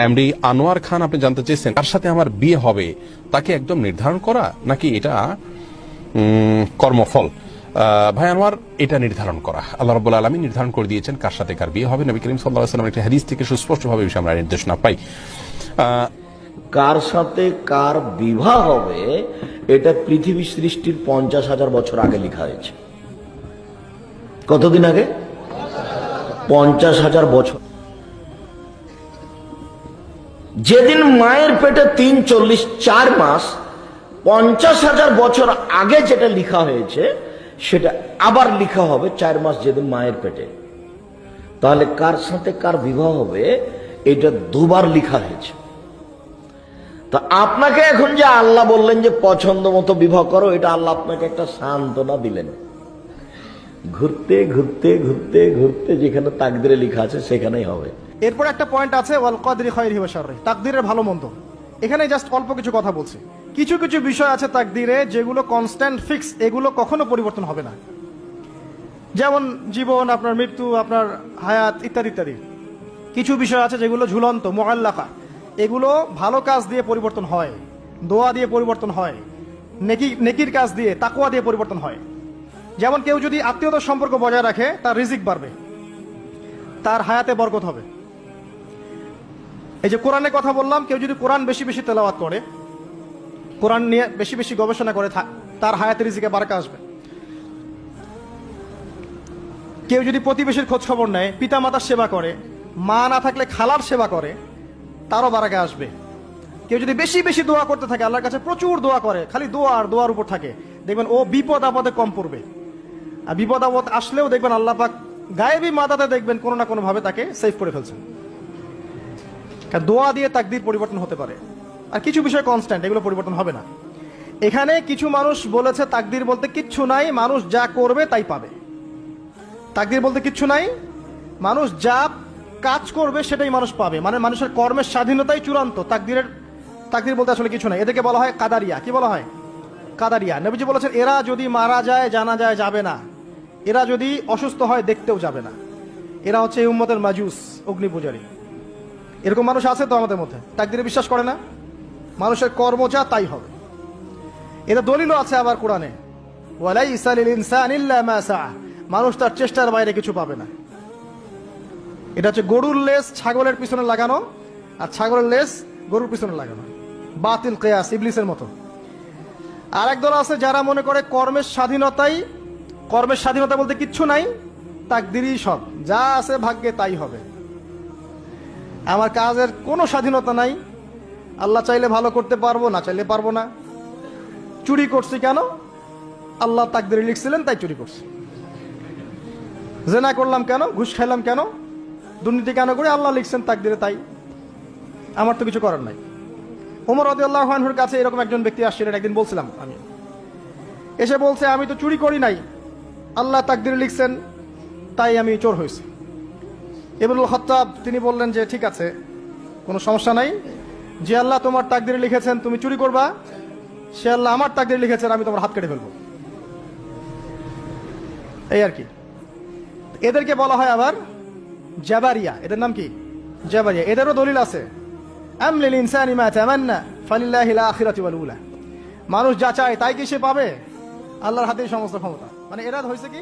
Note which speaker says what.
Speaker 1: MD Anwar খান, আপনি জানতে চেয়েছেন তার সাথে আমার বিয়ে হবে, তাকে একদম নির্ধারণ করা নাকি এটা কর্মফল? ভাই আনোয়ার, এটা নির্ধারণ করা। আল্লাহ রাব্বুল আলামিন নির্ধারণ করে দিয়েছেন কার সাথে কার বিয়ে হবে। নবী করিম সাল্লাল্লাহু আলাইহি ওয়াসাল্লামের একটি হাদিস থেকে সুস্পষ্টভাবে বিষয়ে আমরা নির্দেশনা পাই।
Speaker 2: কার সাথে কার বিবাহ হবে এটা পৃথিবী সৃষ্টির 50,000 বছর আগে লেখা হয়েছে। কতদিন আগে? 50,000 বছর। যেদিন মায়ের পেটে 3 মাস 50,000 বছর আগে যেটা লেখা হয়েছে সেটা আবার লেখা হবে 4 মাস যেদিন মায়ের পেটে। তাহলে কার সাথে কার বিবাহ হবে এটা দুবার লেখা হয়েছে। তো আপনাকে এখন যে আল্লাহ বললেন যে পছন্দ মতো বিবাহ করো, এটা আল্লাহ আপনাকে একটা সান্ত্বনা দিলেন। ঘুরতে ঘুরতে ঘুরতে ঘুরতে যেখানে তাকদিরে লেখা আছে সেখানেই হবে।
Speaker 3: এরপর একটা পয়েন্ট আছে ওয়াল কদরি খায়রিহি ওয়া শাররিহি, তাকদীরের ভালো মন্দ। এখানে জাস্ট অল্প কিছু কথা বলছি। কিছু কিছু বিষয় আছে তাকদীরে যেগুলো কনস্ট্যান্ট ফিক্স, এগুলো কখনো পরিবর্তন হবে না। যেমন জীবন, আপনার মৃত্যু, আপনার হায়াত ইত্যাদি ইত্যাদি। কিছু বিষয় আছে যেগুলো ঝুলন্ত, মুআল্লাকা, এগুলো ভালো কাজ দিয়ে পরিবর্তন হয়, দোয়া দিয়ে পরিবর্তন হয়, নেকির কাজ দিয়ে, তাকওয়া দিয়ে পরিবর্তন হয়। যেমন কেউ যদি আত্মীয়তার সম্পর্ক বজায় রাখে, তার রিজিক বাড়বে, তার হায়াতে বরকত হবে। এই যে কোরআনের কথা বললাম, কেউ যদি কোরআন বেশি বেশি তেলাওয়াত করে, কোরআন নিয়ে বেশি বেশি গবেষণা করে, তার হায়াতে রিজিকে বারাকা আসবে। কেউ যদি প্রতিবেশীর খোঁজ খবর নেয়, পিতা মাতার সেবা করে, মা না থাকলে খালার সেবা করে, তারও বারাকা আসবে। কেউ যদি বেশি বেশি দোয়া করতে থাকে, আল্লাহর কাছে প্রচুর দোয়া করে, খালি দোয়া আর দোয়ার উপর থাকে, দেখবেন ও বিপদ আপদে কম পড়বে। আর বিপদ আপদ আসলেও দেখবেন আল্লাহ পাক গায়েবী মাদাতে দেখবেন কোনো না কোনো ভাবে তাকে সেভ করে ফেলছেন। দোয়া দিয়ে তাকদীর পরিবর্তন হতে পারে। আর কিছু বিষয় কনস্ট্যান্ট, এগুলো পরিবর্তন হবে না। এখানে কিছু মানুষ বলেছে তাকদীর বলতে কিচ্ছু নাই, মানুষ যা করবে তাই পাবে। তাকদীর বলতে কিচ্ছু নাই, মানুষ যা কাজ করবে সেটাই মানুষ পাবে, মানে মানুষের কর্মের স্বাধীনতাই চূড়ান্ত। তাকদীর বলতে আসলে কিছু নাই। এদেরকে বলা হয় কাদারিয়া। কি বলা হয়? কাদারিয়া। নবীজি বলেছেন এরা যদি মারা যায় জানা যায় যাবে না, এরা যদি অসুস্থ হয় দেখতেও যাবে না, এরা হচ্ছে এই উম্মতের মাজুস, অগ্নি পূজারী। এরকম মানুষ আছে তো আমাদের মধ্যে, তাকদীরে বিশ্বাস করে না, মানুষের কর্ম যা তাই হবে। এটা দলিলও আছে আবার কোরআনে, ওয়ালাইসা লিল ইনসানি ইল্লা মা সাআ, মানুষ তার চেষ্টার বাইরে কিছু পাবে না। এটা হচ্ছে গরুর লেজ ছাগলের পিছনে লাগানো, আর ছাগলের লেজ গরুর পিছনে লাগানো, বাতিল কিয়াস, ইবলিসের মতো। আর একদল আছে যারা মনে করে কর্মের স্বাধীনতা বলতে কিচ্ছু নাই, তাকদীরই সব, যা আছে ভাগ্যে তাই হবে। আমার কাজের কোনো স্বাধীনতা নাই, আল্লাহ চাইলে ভালো করতে পারবো, না চাইলে পারবো না। চুরি করছি কেন? আল্লাহ তাকদীরে লিখছিলেন তাই চুরি করছি। জেনা করলাম কেন? ঘুষ খাইলাম কেন? দুর্নীতি কেন করে? আল্লাহ লিখছেন তাকদীরে তাই, আমার তো কিছু করার নাই। ওমর রাদিয়াল্লাহু আনহুর কাছে এরকম একজন ব্যক্তি আসছিলেন, একদিন বলছিলাম আমি, এসে বলছে আমি তো চুরি করি নাই, আল্লাহ তাকদীরে লিখছেন তাই আমি চোর হয়েছি। ইবনুল খাত্তাব তিনি বললেন যে ঠিক আছে, কোনো সমস্যা নাই, যে আল্লাহ তোমার তাকদীরে লিখেছেন তুমি চুরি করবা, সে আল্লাহ আমার তাকদীরে লিখেছেন আমি তোমার হাত কেটে ফেলবো। এই আর কি। এদেরকে বলা হয় আবার জাবারিয়া। এদের নাম কি? জাবারিয়া। এদেরও দলিল আছে, আম লিল ইনসানি মা তামান্না ফালিল্লাহিল আখিরাতু ওয়াল উলা, মানুষ যা চায় তাই কি সে পাবে? আল্লাহর হাতেই সমস্ত ক্ষমতা। মানে এরা হয়েছে কি